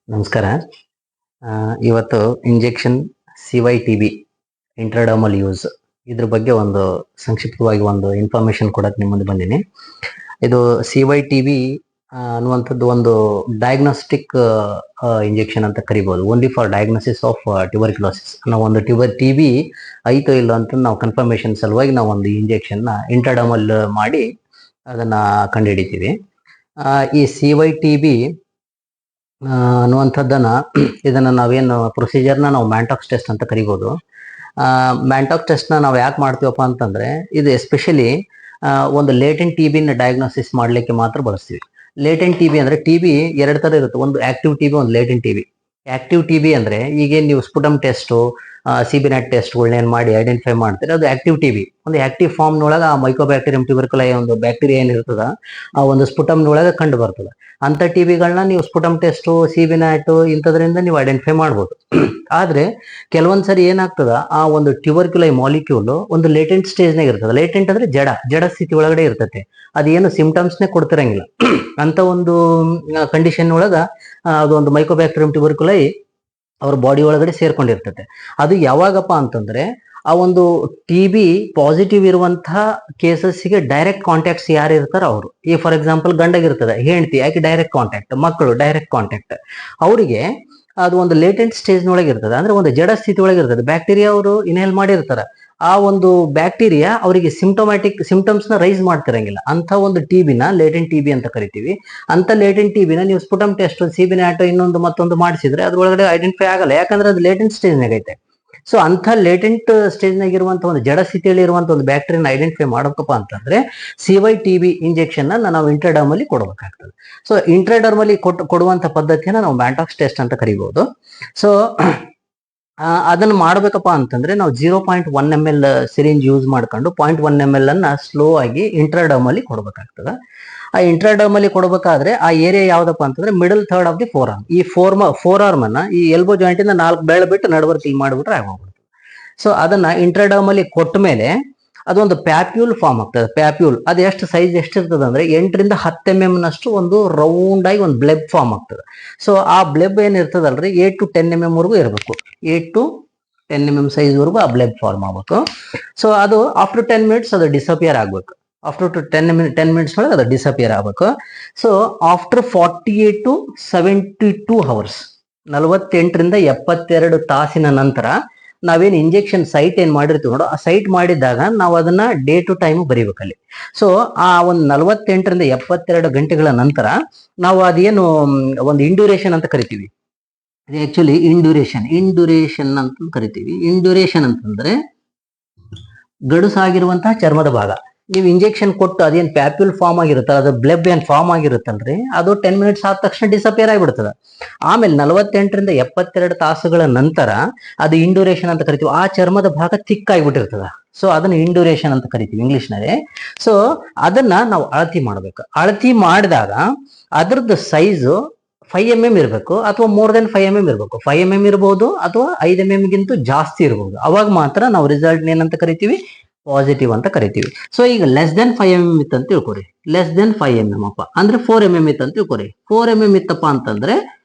ನಮಸ್ಕಾರ. ಇವತ್ತು injection CYTB ಇಂಟ್ರಾಡರ್ಮಲ್ use ಇದ್ರ ಬಗ್ಗೆ ಒಂದು ಸಂಕ್ಷಿಪ್ತವಾಗಿ ಒಂದು ಇನ್ಫಾರ್ಮೇಶನ್ ಕೊಡಕ್ಕೆ ನಿಮ್ಮ ಮುಂದೆ ಬಂದೀನಿ. ಇದು CYTB ಅನ್ನುವಂಥದ್ದು ಒಂದು ಡಯಾಗ್ನೋಸ್ಟಿಕ್ ಇಂಜೆಕ್ಷನ್ ಅಂತ ಕರಿಬೋದು. Only for diagnosis of tuberculosis. ನಾವು ಒಂದು TB ಐತೋ ಇಲ್ಲ ಅಂತ ನಾವು ಕನ್ಫರ್ಮೇಶನ್ ಸಲುವಾಗಿ ನಾವು ಒಂದು ಇಂಜೆಕ್ಷನ್ನ ಇಂಟ್ರಾಡರ್ಮಲ್ ಮಾಡಿ ಅದನ್ನ ಕಂಡುಹಿಡಿತೀವಿ. ಈ CYTB ಅನ್ನುವಂಥದ್ದನ್ನ ಇದನ್ನ ನಾವೇನು ಪ್ರೊಸೀಜರ್ನ ನಾವು ಮ್ಯಾಂಟಾಕ್ಸ್ ಟೆಸ್ಟ್ ಅಂತ ಕರಿಬೋದು. ಮ್ಯಾಂಟಾಕ್ಸ್ ಟೆಸ್ಟ್ನ ನಾವು ಯಾಕೆ ಮಾಡ್ತೀವಪ್ಪ ಅಂತಂದ್ರೆ ಇದು ಎಸ್ಪೆಷಲಿ ಒಂದು ಲೇಟೆಂಟ್ TBನ ಡಯಾಗ್ನೋಸಿಸ್ ಮಾಡಲಿಕ್ಕೆ ಮಾತ್ರ ಬಳಸ್ತೀವಿ. ಲೇಟೆಂಟ್ TB ಅಂದ್ರೆ TB ಎರಡು ತರ ಇರುತ್ತೆ, ಒಂದು ಆಕ್ಟಿವ್ TB, ಒಂದು ಲೇಟೆಂಟ್ TB. ಆಕ್ಟಿವ್ TB ಅಂದ್ರೆ ಈಗ ನೀವು ಸ್ಪುಟಮ್ ಟೆಸ್ಟು, CBNAT ಟೆಸ್ಟ್ಗಳನ್ನ ಮಾಡಿ ಐಡೆಂಟಿಫೈ ಮಾಡ್ತೀರಿ, ಅದು ಆಕ್ಟಿವ್ TB. ಒಂದು ಆಕ್ಟಿವ್ ಫಾರ್ಮ್ನೊಳಗೆ ಆ ಮೈಕೋಬ್ಯಾಕ್ಟೀರಿಯಂ ಟ್ಯೂಬರ್ಕುಲೈ ಒಂದು ಬ್ಯಾಕ್ಟೀರಿಯಾ ಏನಿರ್ತದ ಆ ಒಂದು ಸ್ಪುಟಮ್ನೊಳಗೆ ಕಂಡು ಬರ್ತದೆ. ಅಂತ TBಗಳನ್ನ ನೀವು ಸ್ಪುಟಮ್ ಟೆಸ್ಟು, CBNAT ಇಂಥದ್ರಿಂದ ನೀವು ಐಡೆಂಟಿಫೈ ಮಾಡ್ಬೋದು. ಆದ್ರೆ ಕೆಲವೊಂದ್ಸರಿ ಏನಾಗ್ತದ, ಆ ಒಂದು ಟ್ಯೂಬರ್ಕ್ಯುಲೈ ಮಾಲಿಕ್ಯೂಲ್ ಒಂದು ಲೇಟೆಂಟ್ ಸ್ಟೇಜ್ನಾಗ ಇರ್ತದೆ. ಲೇಟೆಂಟ್ ಅಂದ್ರೆ ಜಡ ಸ್ಥಿತಿ ಒಳಗಡೆ ಇರ್ತತೆ, ಅದೇನು ಸಿಂಪ್ಟಮ್ಸ್ನೇ ಕೊಡ್ತಿರಂಗಿಲ್ಲ. ಅಂತ ಒಂದು ಕಂಡೀಷನ್ ಒಳಗ ಅದೊಂದು ಮೈಕೋಬ್ಯಾಕ್ಟೀರಿಯಂ ಟ್ಯೂಬರ್ಕುಲೈ ಅವ್ರ ಬಾಡಿ ಒಳಗಡೆ ಸೇರ್ಕೊಂಡಿರ್ತತೆ. ಅದು ಯಾವಾಗಪ್ಪ ಅಂತಂದ್ರೆ ಆ ಒಂದು TB ಪಾಸಿಟಿವ್ ಇರುವಂತಹ ಕೇಸಸ್ಗೆ ಡೈರೆಕ್ಟ್ ಕಾಂಟ್ಯಾಕ್ಟ್ಸ್ ಯಾರು ಇರ್ತಾರ ಅವರು. ಈ ಫಾರ್ ಎಕ್ಸಾಂಪಲ್ ಗಂಡಗಿರ್ತದೆ, ಹೆಂಡತಿ ಯಾಕೆ ಡೈರೆಕ್ಟ್ ಕಾಂಟ್ಯಾಕ್ಟ್, ಮಕ್ಕಳು ಡೈರೆಕ್ಟ್ ಕಾಂಟ್ಯಾಕ್ಟ್, ಅವರಿಗೆ ಅದು ಒಂದು ಲೇಟೆಂಟ್ ಸ್ಟೇಜ್ನೊಳಗೆ ಇರ್ತದೆ. ಅಂದ್ರೆ ಒಂದು ಜಡ ಸ್ಥಿತಿ ಒಳಗೆ ಇರ್ತದೆ. ಬ್ಯಾಕ್ಟೀರಿಯಾ ಅವರು ಇನ್ಹೇಲ್ ಮಾಡಿರ್ತಾರೆ, ಆ ಒಂದು ಬ್ಯಾಕ್ಟೀರಿಯಾ ಅವರಿಗೆ ಸಿಂಪ್ಟಮ್ಸ್ ನ ರೈಸ್ ಮಾಡ್ತಿರಂಗಿಲ್ಲ. ಅಂತ ಒಂದು TBನ ಲೇಟೆಂಟ್ TB ಅಂತ ಕರಿತೀವಿ. ಅಂತ ಲೇಟೆಂಟ್ TBನ ನೀವು ಸ್ಪುಟಮ್ ಟೆಸ್ಟ್, CBNAT ಇನ್ನೊಂದು ಮತ್ತೊಂದು ಮಾಡಿಸಿದ್ರೆ ಅದ್ರೊಳಗಡೆ ಐಡೆಂಟಿಫೈ ಆಗಲ್ಲ, ಯಾಕಂದ್ರೆ ಅದು ಲೇಟೆಂಟ್ ಸ್ಟೇಜ್ನಾಗ ಐತೆ. ಸೊ ಅಂತ ಲೇಟೆಂಟ್ ಸ್ಟೇಜ್ನಾಗ ಇರುವಂತಹ ಒಂದು ಜಡ ಸ್ಥಿತಿಯಲ್ಲಿ ಇರುವಂತಹ ಒಂದು ಬ್ಯಾಕ್ಟೀರಿಯನ್ ಐಡೆಂಟಿಫೈ ಮಾಡಬೇಕಪ್ಪ ಅಂತಂದ್ರೆ CYTB ಇಂಜೆಕ್ಷನ್ ನಾವು ಇಂಟ್ರಾಡರ್ಮಲ್ಲಿ ಕೊಡಬೇಕಾಗ್ತದೆ. ಸೊ ಇಂಟ್ರಾಡರ್ಮಲ್ಲಿ ಕೊಡುವಂತ ಪದ್ಧತಿಯನ್ನ ನಾವು ಮ್ಯಾಂಟಾಕ್ಸ್ ಟೆಸ್ಟ್ ಅಂತ ಕರಿಬಹುದು. ಸೊ ಅದನ್ನ ಮಾಡ್ಬೇಕಪ್ಪ ಅಂತಂದ್ರೆ ನಾವು 0.1 ml ಸಿರಿಂಜ್ ಯೂಸ್ ಮಾಡ್ಕೊಂಡು 0.1 ml ಅನ್ನ ಸ್ಲೋ ಆಗಿ ಇಂಟ್ರಾಡರ್ಮಲ್ಲಿ ಕೊಡ್ಬೇಕಾಗ್ತದೆ. ಆ ಇಂಟ್ರಾಡರ್ಮಲ್ಲಿ ಕೊಡ್ಬೇಕಾದ್ರೆ ಆ ಏರಿಯಾ ಯಾವ್ದಪ್ಪ ಅಂತಂದ್ರೆ middle third of the four arm. ಈ ಫೋರ್ ಆರ್ಮ್ ಅನ್ನ ಈ ಎಲ್ಬೋ ಜಾಯಿಂಟ್ ಇಂದ 4 ಬೆರಳು ಬಿಟ್ಟು ನಡುವರ್ಕ್ ಇಲ್ಲಿ ಮಾಡಿಬಿಟ್ರೆ ಆಗೋಗ್ಬಿಡ್ತದೆ. ಸೊ ಅದನ್ನ ಇಂಟ್ರಾಡರ್ಮಲ್ಲಿ ಕೊಟ್ಟ ಮೇಲೆ ಅದೊಂದು ಪ್ಯಾಪ್ಯೂಲ್ ಫಾರ್ಮ್ ಆಗ್ತದೆ. ಪ್ಯಾಪ್ಯೂಲ್ ಅದು ಎಷ್ಟು ಸೈಜ್ ಎಷ್ಟಿರ್ತದೆ ಅಂದ್ರೆ 8 ರಿಂದ 10 mm ನಷ್ಟು ಒಂದು ರೌಂಡ್ ಆಗಿ ಒಂದು ಬ್ಲೆಬ್ ಫಾರ್ಮ್ ಆಗ್ತದೆ. ಸೊ ಆ ಬ್ಲೆಬ್ ಏನಿರ್ತದಲ್ರಿ 8 to 10 mm ವರೆಗೂ ಇರಬೇಕು. 8 to 10 mm ಸೈಜ್ ವರೆಗೂ ಆ ಬ್ಲೆಬ್ ಫಾರ್ಮ್ ಆಗ್ಬೇಕು. ಸೊ ಅದು ಆಫ್ಟರ್ 10 minutes ಅದು ಡಿಸಪಿಯರ್ ಆಗ್ಬೇಕು. ಆಫ್ಟರ್ 10 minutes ಒಳಗೆ ಅದು ಡಿಸಪಿಯರ್ ಆಗ್ಬೇಕು. ಸೊ ಆಫ್ಟರ್ 48 to 72 hours 48 ರಿಂದ 72 ತಾಸಿನ ನಂತರ ನಾವೇನ್ ಇಂಜೆಕ್ಷನ್ ಸೈಟ್ ಏನ್ ಮಾಡಿರ್ತೀವಿ ನೋಡೋ, ಆ ಸೈಟ್ ಮಾಡಿದಾಗ ನಾವು ಅದನ್ನ ಡೇ ಟು ಟೈಮ್ ಬರೀಬೇಕಲ್ಲಿ. ಸೊ ಆ ಒಂದು 48 ರಿಂದ 72 ಗಂಟೆಗಳ ನಂತರ ನಾವು ಅದೇನು ಒಂದು ಇಂಡ್ಯೂರೇಷನ್ ಅಂತ ಕರಿತೀವಿ. ಆಕ್ಚುಲಿ ಇಂಡ್ಯೂರೇಷನ್ ಅಂತ ಕರಿತೀವಿ. ಇಂಡ್ಯೂರೇಷನ್ ಅಂತಂದ್ರೆ ಗಡುಸಾಗಿರುವಂತಹ ಚರ್ಮದ ಭಾಗ. ನೀವು ಇಂಜೆಕ್ಷನ್ ಕೊಟ್ಟು ಅದೇನ್ ಪ್ಯಾಪ್ಯೂಲ್ ಫಾರ್ಮ್ ಆಗಿರುತ್ತೆ, ಅದು ಬ್ಲೆಬ್ ಏನ್ ಫಾರ್ಮ್ ಆಗಿರುತ್ತಲ್ರಿ, ಅದು 10 minutes ಆದ ತಕ್ಷಣ ಡಿಸಪಿಯರ್ ಆಗಿಬಿಡ್ತದೆ. ಆಮೇಲೆ 48 ರಿಂದ 72 ತಾಸುಗಳ ನಂತರ ಅದು ಇಂಡ್ಯೂರೇಷನ್ ಅಂತ ಕರಿತೀವಿ. ಆ ಚರ್ಮದ ಭಾಗ ಥಿಕ್ ಆಗಿಬಿಟ್ಟಿರ್ತದ. ಸೊ ಅದನ್ನ ಇಂಡ್ಯೂರೇಷನ್ ಅಂತ ಕರಿತೀವಿ ಇಂಗ್ಲಿಷ್ನಲ್ಲಿ. ಸೊ ಅದನ್ನ ನಾವು ಅಳತಿ ಮಾಡ್ಬೇಕು. ಅಳತಿ ಮಾಡಿದಾಗ ಅದ್ರದ್ದು ಸೈಜು 5 mm ಇರಬೇಕು, ಅಥವಾ ಮೋರ್ ದೆನ್ 5 mm ಇರಬೇಕು. 5 mm ಇರಬಹುದು ಅಥವಾ 5 mm ಗಿಂತ ಜಾಸ್ತಿ ಇರಬಹುದು. ಅವಾಗ ಮಾತ್ರ ನಾವು ರಿಸಲ್ಟ್ ಏನಂತ ಕರಿತೀವಿ, ಪಾಸಿಟಿವ್ ಅಂತ ಕರಿತೀವಿ. ಸೊ ಈಗ ಲೆಸ್ ದೆನ್ 5 mm ಇತ್ತು ಅಂತ ತಿಳ್ಕೊರಿ. ಲೆಸ್ ದೆನ್ 5 mm ಅಪ್ಪ ಅಂದ್ರೆ 4 mm ಇತ್ತು ಅಂತ ತಿಳ್ಕೊರಿ. 4 mm ಇತ್ತಪ್ಪ ಅಂತಂದ್ರೆ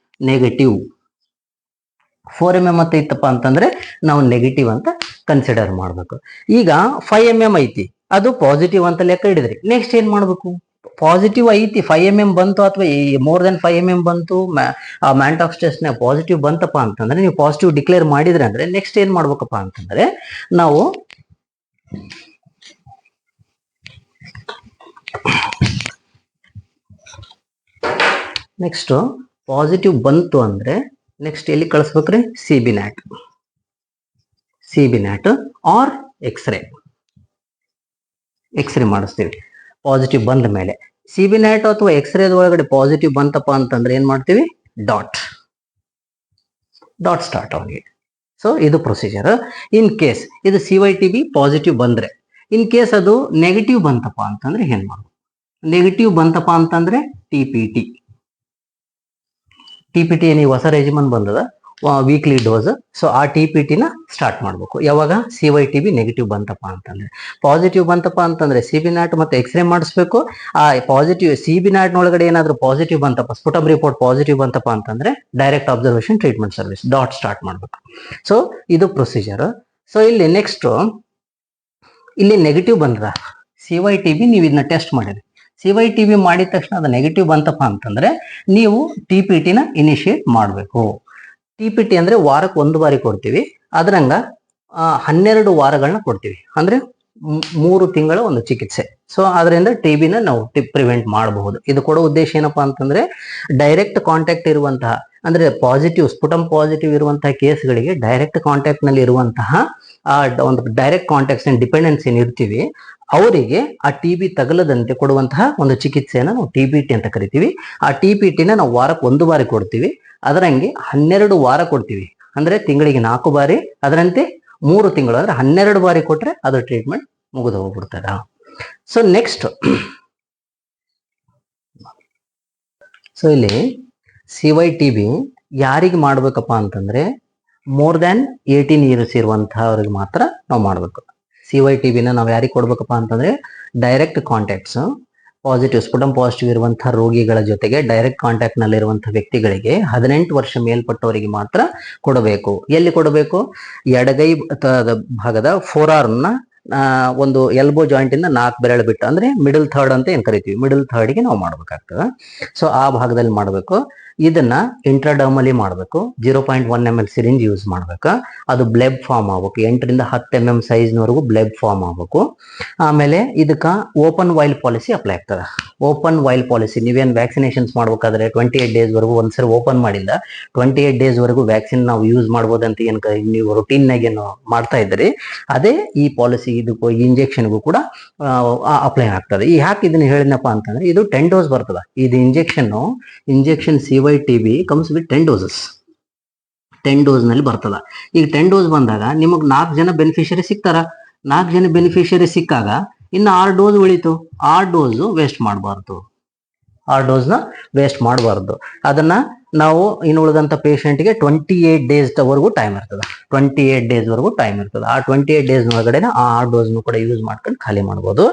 ನೆಗೆಟಿವ್. 4 mm ಅಂತ ಇತ್ತಪ್ಪ ಅಂತಂದ್ರೆ ನಾವು ನೆಗೆಟಿವ್ ಅಂತ ಕನ್ಸಿಡರ್ ಮಾಡ್ಬೇಕು. ಈಗ 5 mm ಐತಿ, ಅದು ಪಾಸಿಟಿವ್ ಅಂತ ಲೆಕ್ಕ ಹಿಡಿದ್ರಿ. ನೆಕ್ಸ್ಟ್ ಏನ್ ಮಾಡ್ಬೇಕು, ಪಾಸಿಟಿವ್ ಐತಿ 5 mm ಬಂತು ಅಥವಾ ಮೋರ್ ದೆನ್ 5 mm ಬಂತು, ಮ್ಯಾಂಟಾಕ್ಸ್ ಟೆಸ್ಟ್ ನ ಪಾಸಿಟಿವ್ ಬಂತಪ್ಪ ಅಂತಂದ್ರೆ, ನೀವು ಪಾಸಿಟಿವ್ ಡಿಕ್ಲೇರ್ ಮಾಡಿದ್ರೆ ಅಂದ್ರೆ ನೆಕ್ಸ್ಟ್ ಏನ್ ಮಾಡ್ಬೇಕಪ್ಪ ಅಂತಂದ್ರೆ ನಾವು ನೆಕ್ಸ್ಟ್ ಪಾಸಿಟಿವ್ ಬಂತು ಅಂದ್ರೆ ನೆಕ್ಸ್ಟ್ ಎಲ್ಲಿ ಕಳಿಸ್ಬೇಕ್ರಿ, CBNAT ಆರ್ ಎಕ್ಸ್ರೇ ಮಾಡಿಸ್ತೀವಿ ಪಾಸಿಟಿವ್ ಬಂದ ಮೇಲೆ. CBNAT ಅಥವಾ ಎಕ್ಸ್ರೇದ ಒಳಗಡೆ ಪಾಸಿಟಿವ್ ಬಂತಪ್ಪ ಅಂತಂದ್ರೆ ಏನ್ ಮಾಡ್ತೀವಿ, ಡಾಟ್ ಸ್ಟಾರ್ಟ್ ಅವನಿಗೆ. ಸೊ ಇದು ಪ್ರೊಸೀಜರ್. ಇನ್ ಕೇಸ್ ಇದು CYTB ಪಾಸಿಟಿವ್ ಬಂದ್ರೆ, ಇನ್ ಕೇಸ್ ಅದು ನೆಗೆಟಿವ್ ಬಂತಪ್ಪ ಅಂತಂದ್ರೆ ಏನ್ ಮಾಡ್ಬೇಕು, ನೆಗೆಟಿವ್ ಬಂತಪ್ಪ ಅಂತಂದ್ರೆ TPT ಏನಿ ಹೊಸ ರೆಜಿಮನ್ ಬಂದದ, ವೀಕ್ಲಿ ಡೋಸ್. ಸೊ ಆ TPT-ನ ಸ್ಟಾರ್ಟ್ ಮಾಡಬೇಕು. ಯಾವಾಗ CYTB ನೆಗೆಟಿವ್ ಬಂತಪ್ಪ ಅಂತಂದ್ರೆ. ಪಾಸಿಟಿವ್ ಬಂತಪ್ಪ ಅಂತಂದ್ರೆ CB ನಾಟ್ ಮತ್ತೆ ಎಕ್ಸ್ರೇ ಮಾಡಿಸ್ಬೇಕು. ಆ ಪಾಸಿಟಿವ್ CB ನಾಟ್ ಒಳಗಡೆ ಏನಾದ್ರು ಪಾಸಿಟಿವ್ ಬಂತಪ್ಪ, ಸ್ಫುಟಮ್ ರಿಪೋರ್ಟ್ ಪಾಸಿಟಿವ್ ಬಂತಪ್ಪ ಅಂತಂದ್ರೆ direct observation treatment service dot start ಮಾಡಬೇಕು. ಸೊ ಇದು ಪ್ರೊಸೀಜರ್. ಸೊ ಇಲ್ಲಿ ನೆಕ್ಸ್ಟ್, ಇಲ್ಲಿ ನೆಗೆಟಿವ್ ಬಂದ್ರ CYTB ನೀವು ಇದನ್ನ ಟೆಸ್ಟ್ ಮಾಡಿರಿ. CYTB ಮಾಡಿದ ತಕ್ಷಣ ಅದು ನೆಗೆಟಿವ್ ಬಂತಪ್ಪ ಅಂತಂದ್ರೆ ನೀವು TPT-ನ ಇನಿಷಿಯೇಟ್ ಮಾಡಬೇಕು. TPT ಅಂದ್ರೆ ವಾರಕ್ಕೆ 1 ಬಾರಿ ಕೊಡ್ತೀವಿ. ಅದರಂಗ 12 ವಾರಗಳನ್ನ ಕೊಡ್ತೀವಿ. ಅಂದ್ರೆ 3 ತಿಂಗಳ ಒಂದು ಚಿಕಿತ್ಸೆ. ಸೊ ಅದರಿಂದ TB-ನ ನಾವು ಪ್ರಿವೆಂಟ್ ಮಾಡಬಹುದು. ಇದು ಕೊಡೋ ಉದ್ದೇಶ ಏನಪ್ಪಾ ಅಂತಂದ್ರೆ ಡೈರೆಕ್ಟ್ ಕಾಂಟ್ಯಾಕ್ಟ್ ಇರುವಂತಹ, ಅಂದ್ರೆ ಪಾಸಿಟಿವ್ ಸ್ಫುಟಮ್ ಪಾಸಿಟಿವ್ ಇರುವಂತಹ ಕೇಸ್ಗಳಿಗೆ ಡೈರೆಕ್ಟ್ ಕಾಂಟ್ಯಾಕ್ಟ್ ನಲ್ಲಿ ಇರುವಂತಹ ಒಂದು ಡೈರೆಕ್ಟ್ ಕಾಂಟ್ಯಾಕ್ಟ್ಸ್ ಡಿಪೆಂಡೆನ್ಸ್ ಏನ್ ಇರ್ತೀವಿ ಅವರಿಗೆ ಆ TB ತಗಲದಂತೆ ಕೊಡುವಂತಹ ಒಂದು ಚಿಕಿತ್ಸೆಯನ್ನು ನಾವು TPT ಅಂತ ಕರಿತೀವಿ. ಆ TPT-ನ ನಾವು ವಾರಕ್ಕೆ 1 ಬಾರಿ ಕೊಡ್ತೀವಿ. ಅದರಂಗೆ 12 ವಾರ ಕೊಡ್ತೀವಿ. ಅಂದ್ರೆ ತಿಂಗಳಿಗೆ 4 ಬಾರಿ, ಅದರಂತೆ 3 ತಿಂಗಳು ಅಂದ್ರೆ 12 ಬಾರಿ ಕೊಟ್ರೆ ಅದು ಟ್ರೀಟ್ಮೆಂಟ್ ಮುಗಿದು ಹೋಗ್ಬಿಡ್ತದ. ಸೊ ನೆಕ್ಸ್ಟ್, ಸೊ ಇಲ್ಲಿ CYTB ಯಾರಿಗೆ ಮಾಡ್ಬೇಕಪ್ಪ ಅಂತಂದ್ರೆ ಮೋರ್ ದ್ಯಾನ್ 18 ಇಯರ್ಸ್ ಇರುವಂತಹವ್ರಿಗೆ ಮಾತ್ರ ನಾವು ಮಾಡ್ಬೇಕು. CYTB-ನ ನಾವು ಯಾರಿಗೆ ಕೊಡ್ಬೇಕಪ್ಪ ಅಂತಂದ್ರೆ ಡೈರೆಕ್ಟ್ ಕಾಂಟ್ಯಾಕ್ಟ್ಸ್, ಪಾಸಿಟಿವ್ ಸ್ಫುಟಮ್ ಪಾಸಿಟಿವ್ ಇರುವಂತಹ ರೋಗಿಗಳ ಜೊತೆಗೆ ಡೈರೆಕ್ಟ್ ಕಾಂಟ್ಯಾಕ್ಟ್ ನಲ್ಲಿ ಇರುವಂತಹ ವ್ಯಕ್ತಿಗಳಿಗೆ 18 ವರ್ಷ ಮೇಲ್ಪಟ್ಟವರಿಗೆ ಮಾತ್ರ ಕೊಡಬೇಕು. ಎಲ್ಲಿ ಕೊಡಬೇಕು? ಎಡಗೈ ಭಾಗದ 4 ಆರ್ಮ್ನ ಒಂದು ಎಲ್ಬೋ ಜಾಯಿಂಟ್ ಇಂದ 4 ಬೆರಳು ಬಿಟ್ಟು, ಅಂದ್ರೆ ಮಿಡಲ್ ಥರ್ಡ್ ಅಂತ ಏನ್ ಕರಿತೀವಿ, ಮಿಡಲ್ ಥರ್ಡ್ಗೆ ನಾವು ಮಾಡ್ಬೇಕಾಗ್ತದೆ. ಸೊ ಆ ಭಾಗದಲ್ಲಿ ಮಾಡಬೇಕು. ಇದನ್ನ ಇಂಟ್ರಾಡರ್ಮಲಿ ಮಾಡಬೇಕು. 0.1 ml ಸಿರಿಂಜ್ ಯೂಸ್ ಮಾಡ್ಬೇಕು. ಅದು ಬ್ಲೆಬ್ ಫಾರ್ಮ್ ಆಗ್ಬೇಕು. 8 ರಿಂದ 10 mm ಸೈಜ್ನವರೆಗೂ ಬ್ಲೆಬ್ ಫಾರ್ಮ್ ಆಗ್ಬೇಕು. ಆಮೇಲೆ ಇದಕ್ಕ ಓಪನ್ ವೈಲ್ ಪಾಲಿಸಿ ಅಪ್ಲೈ ಆಗ್ತದೆ. ಓಪನ್ ವೈಲ್ ಪಾಲಿಸಿ ನೀವೇನು ವ್ಯಾಕ್ಸಿನೇಷನ್ಸ್ ಮಾಡ್ಬೇಕಾದ್ರೆ 28 ಡೇಸ್ ವರೆಗೂ ಒಂದ್ಸರಿ ಓಪನ್ ಮಾಡಿಂದ 28 ಡೇಸ್ ವರೆಗೂ ವ್ಯಾಕ್ಸಿನ್ ನಾವು ಯೂಸ್ ಮಾಡ್ಬೋದಂತ ಏನ್ ನೀವು ರುಟೀನ್ ನಾಗ ಏನು ಮಾಡ್ತಾ ಇದ್ರಿ, ಅದೇ ಈ ಪಾಲಿಸಿ ಇದಕ್ಕೂ ಈ ಇಂಜೆಕ್ಷನ್ಗೂ ಕೂಡ ಅಪ್ಲೈ ಆಗ್ತದೆ. ಈ ಯಾಕೆ ಇದನ್ನ ಹೇಳಿದ್ನಪ್ಪ ಅಂತಂದ್ರೆ ಇದು 10 ಡೋಸ್ ಬರ್ತದೆ. ಇದು injection CYTB comes with 10 doses. 10 dose ನಲ್ಲಿ ಬರ್ತದ. ಈಗ 10 ಡೋಸ್ ಬಂದಾಗ ನಿಮಗ್ 4 ಜನ ಬೆನಿಫಿಷರಿ ಸಿಗ್ತಾರ. 4 ಜನ ಬೆನಿಫಿಷರಿ ಸಿಕ್ಕಾಗ ಇನ್ನು 6 ಡೋಸ್ ಉಳಿತು. 6 ಡೋಸ್ ವೇಸ್ಟ್ ಮಾಡಬಾರ್ದು. 6 ಡೋಸ್ನ ವೇಸ್ಟ್ ಮಾಡಬಾರ್ದು. ಅದನ್ನ ನಾವು ಇನ್ನು ಉಳಿದಂತ ಪೇಷಂಟ್ಗೆ 28 ಡೇಸ್ ವರೆಗೂ ಟೈಮ್ ಇರ್ತದೆ. 28 ಡೇಸ್ ವರೆಗೂ ಟೈಮ್ ಇರ್ತದೆ. ಆ 28 ಡೇಸ್ ಒಳಗಡೆ ಆ 6 ಡೋಸ್ನು ಕೂಡ ಯೂಸ್ ಮಾಡ್ಕೊಂಡು ಖಾಲಿ ಮಾಡ್ಬೋದು.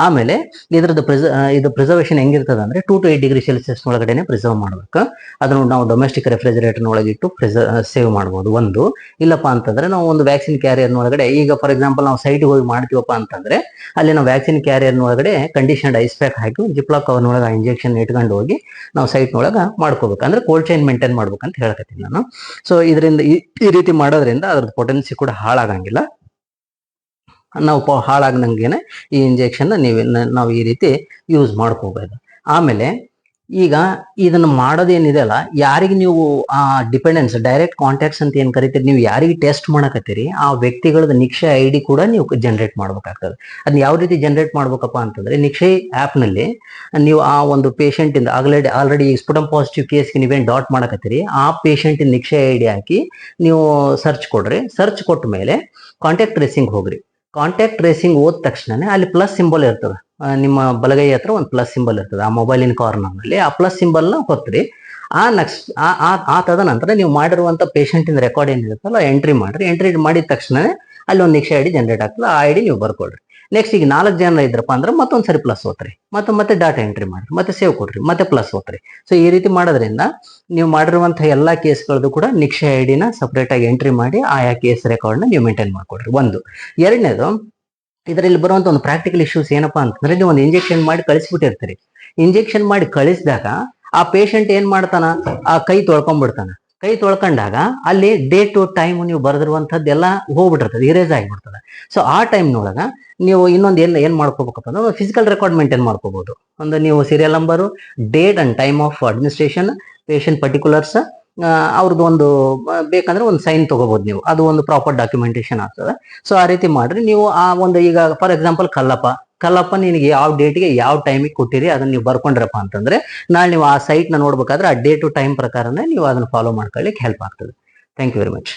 ಆಮೇಲೆ ಇದ್ರದ್ದು ಇದು ಪ್ರಿಸರ್ವೇಷನ್ ಹೆಂಗಿರ್ತದೆ ಅಂದ್ರೆ 2 to 8 ಡಿಗ್ರಿ ಸೆಲ್ಸಿಯಸ್ ಒಳಗಡೆನೆ ಪ್ರಿಸರ್ವ್ ಮಾಡ್ಬೇಕು. ಅದನ್ನು ನಾವು ಡೊಮೆಸ್ಟಿಕ್ ರೆಫ್ರಿಜರೇಟರ್ ಒಳಗಿಟ್ಟು ಸೇವ್ ಮಾಡ್ಬೋದು. ಒಂದು ಇಲ್ಲಪ್ಪ ಅಂತಂದ್ರೆ ನಾವು ಒಂದು ವ್ಯಾಕ್ಸಿನ್ ಕ್ಯಾರಿಯರ್ ಒಳಗಡೆ, ಈಗ ಫಾರ್ ಎಕ್ಸಾಂಪಲ್ ನಾವು ಸೈಟ್ಗೆ ಹೋಗಿ ಮಾಡ್ತೀವಪ್ಪ ಅಂತಂದ್ರೆ ಅಲ್ಲಿ ನಾವು ವ್ಯಾಕ್ಸಿನ್ ಕ್ಯಾರಿಯರ್ ಒಳಗಡೆ ಕಂಡೀಷನ್ಡ್ ಐಸ್ ಪ್ಯಾಕ್ ಹಾಕಿ ಜಿಪ್ಲಾಕ್ ಕವರ್ನೊಳಗೆ ಆ ಇಂಜೆಕ್ಷನ್ ಇಟ್ಕೊಂಡು ಹೋಗಿ ನಾವು ಸೈಟ್ ಒಳಗೆ ಮಾಡ್ಕೋಬೇಕು. ಅಂದ್ರೆ ಕೋಲ್ಡ್ ಚೈನ್ ಮೇಂಟೈನ್ ಮಾಡ್ಬೇಕಂತ ಹೇಳ್ಕತ್ತೀನಿ ನಾನು. ಸೊ ಇದರಿಂದ ಈ ರೀತಿ ಮಾಡೋದ್ರಿಂದ ಅದ್ರದ್ದು ಪೊಟೆನ್ಸಿ ಕೂಡ ಹಾಳಾಗಂಗಿಲ್ಲ. ನಾವು ಹಾಳಾಗಂಗೇನೆ ಈ ಇಂಜೆಕ್ಷನ್ ನಾವು ಈ ರೀತಿ ಯೂಸ್ ಮಾಡ್ಕೋಬಹುದು. ಆಮೇಲೆ ಈಗ ಇದನ್ನ ಮಾಡೋದೇನಿದೆ ಅಲ್ಲ, ಯಾರಿಗೆ ನೀವು ಆ ಡಿಪೆಂಡೆನ್ಸ್ ಡೈರೆಕ್ಟ್ ಕಾಂಟ್ಯಾಕ್ಟ್ಸ್ ಅಂತ ಏನ್ ಕರಿತೀರಿ, ನೀವು ಯಾರಿಗೆ ಟೆಸ್ಟ್ ಮಾಡಕತ್ತೀರಿ ಆ ವ್ಯಕ್ತಿಗಳದ ನಿಕ್ಷಯ ID ಕೂಡ ನೀವು ಜನರೇಟ್ ಮಾಡ್ಬೇಕಾಗ್ತದೆ. ಅದನ್ನ ಯಾವ ರೀತಿ ಜನರೇಟ್ ಮಾಡ್ಬೇಕಪ್ಪ ಅಂತಂದ್ರೆ ನಿಕ್ಷಯ್ ಆಪ್ ನಲ್ಲಿ ನೀವು ಆ ಒಂದು ಪೇಷಂಟ್ ಇಂದ ಆಲ್ರೆಡಿ ಸ್ಫುಟಮ್ ಪಾಸಿಟಿವ್ ಕೇಸ್ಗೆ ನೀವೇನ್ ಡಾಟ್ ಮಾಡಕತ್ತೀರಿ ಆ ಪೇಷಂಟ್ ನಿಕ್ಷಯ ID ಹಾಕಿ ನೀವು ಸರ್ಚ್ ಕೊಡ್ರಿ. ಸರ್ಚ್ ಕೊಟ್ಟ ಮೇಲೆ ಕಾಂಟ್ಯಾಕ್ಟ್ ಟ್ರೇಸಿಂಗ್ ಹೋಗ್ರಿ. ಕಾಂಟ್ಯಾಕ್ಟ್ ಟ್ರೇಸಿಂಗ್ ಹೋದ ತಕ್ಷಣನೇ ಅಲ್ಲಿ ಪ್ಲಸ್ ಸಿಂಬಲ್ ಇರ್ತದೆ. ನಿಮ್ಮ ಬಲಗೈ ಹತ್ರ ಒಂದು ಪ್ಲಸ್ ಸಿಂಬಲ್ ಇರ್ತದೆ ಆ ಮೊಬೈಲಿನ ಕಾರ್ನರ್ನಲ್ಲಿ. ಆ ಪ್ಲಸ್ ಸಿಂಬಲ್ನ ಹೊತ್ರಿ. ಆ ನೆಕ್ಸ್ಟ್ ಆ ತದನಂತರ ನೀವು ಮಾಡಿರುವಂತ ಪೇಷಂಟ್ ಇಂದ ರೆಕಾರ್ಡ್ ಏನಿರುತ್ತಲ್ಲ ಎಂಟ್ರಿ ಮಾಡ್ರಿ. ಎಂಟ್ರಿ ಮಾಡಿದ ತಕ್ಷಣನೇ ಅಲ್ಲಿ ಒಂದು ನಿಕ್ಷಯ ID ಜನರೇಟ್ ಆಗ್ತದೆ. ಆ ID ನೀವು ಬರ್ಕೊಳ್ರಿ. ನೆಕ್ಸ್ಟ್ ಈಗ 4 ಜನ ಇದ್ರಪ್ಪ ಅಂದ್ರೆ ಮತ್ತೊಂದ್ಸರಿ ಪ್ಲಸ್ ಓದ್ರಿ. ಮತ್ತೆ ಡಾಟಾ ಎಂಟ್ರಿ ಮಾಡ್ರಿ. ಮತ್ತೆ ಸೇವ್ ಕೊಡ್ರಿ. ಮತ್ತೆ ಪ್ಲಸ್ ಓದ್ರಿ. ಸೊ ಈ ರೀತಿ ಮಾಡೋದ್ರಿಂದ ನೀವು ಮಾಡಿರುವಂತಹ ಎಲ್ಲಾ ಕೇಸ್ಗಳದ್ದು ಕೂಡ ನಿಕ್ಷಯ ID-ನ ಸಪರೇಟ್ ಆಗಿ ಎಂಟ್ರಿ ಮಾಡಿ ಆಯಾ ಕೇಸ್ ರೆಕಾರ್ಡ್ನ ನೀವು ಮೇಂಟೈನ್ ಮಾಡ್ಕೊಡ್ರಿ. ಒಂದು. ಎರಡನೇದು, ಇದರಲ್ಲಿ ಬರುವಂತ ಒಂದು ಪ್ರಾಕ್ಟಿಕಲ್ ಇಶ್ಯೂಸ್ ಏನಪ್ಪಾ ಅಂತಂದ್ರೆ ನೀವು ಒಂದು ಇಂಜೆಕ್ಷನ್ ಮಾಡಿ ಕಳಿಸ್ಬಿಟ್ಟಿರ್ತೀರಿ. ಇಂಜೆಕ್ಷನ್ ಮಾಡಿ ಕಳಿಸಿದಾಗ ಆ ಪೇಷಂಟ್ ಏನ್ ಮಾಡ್ತಾನ, ಆ ಕೈ ತೊಳ್ಕೊಂಡ್ಬಿಡ್ತಾನ. ಕೈ ತೊಳ್ಕೊಂಡಾಗ ಅಲ್ಲಿ ಡೇಟ್ ಟೈಮ್ ನೀವು ಬರೆದಿರುವಂತದ್ದೆಲ್ಲ ಹೋಗ್ಬಿಟ್ಟಿರ್ತದೆ, ಇರೇಸ್ ಆಗಿಬಿಡ್ತದೆ. ಸೊ ಆ ಟೈಮ್ನೊಳಗ ನೀವು ಇನ್ನೊಂದು ಏನ್ ಮಾಡ್ಕೋಬೇಕಪ್ಪ ಅಂದ್ರೆ ಫಿಸಿಕಲ್ ರೆಕಾರ್ಡ್ ಮೇಂಟೈನ್ ಮಾಡ್ಕೋಬಹುದು. ಒಂದು ನೀವು serial number, date and time of administration, patient particulars, ಅವ್ರದ್ದು ಒಂದು ಬೇಕಂದ್ರೆ ಒಂದು ಸೈನ್ ತಗೋಬಹುದು ನೀವು. ಅದು ಒಂದು ಪ್ರಾಪರ್ ಡಾಕ್ಯುಮೆಂಟೇಶನ್ ಆಗ್ತದೆ. ಸೊ ಆ ರೀತಿ ಮಾಡ್ರಿ. ನೀವು ಆ ಒಂದು ಈಗ ಫಾರ್ ಎಕ್ಸಾಂಪಲ್ ಕಲ್ಲಪ್ಪ ನಿನಗೆ ಯಾವ ಡೇಟ್ಗೆ ಯಾವ ಟೈಮಿಗೆ ಕೊಟ್ಟಿರಿ ಅದನ್ನ ನೀವು ಬರ್ಕೊಂಡ್ರಪ್ಪ ಅಂತಂದ್ರೆ ನಾಳೆ ನೀವು ಆ ಸೈಟ್ನ ನೋಡ್ಬೇಕಾದ್ರೆ ಆ ಡೇ ಟು ಟೈಮ್ ಪ್ರಕಾರನೇ ನೀವು ಅದನ್ನ ಫಾಲೋ ಮಾಡ್ಕೊಳ್ಳಿಕ್ಕೆ ಹೆಲ್ಪ್ ಆಗ್ತದೆ. Thank you very much.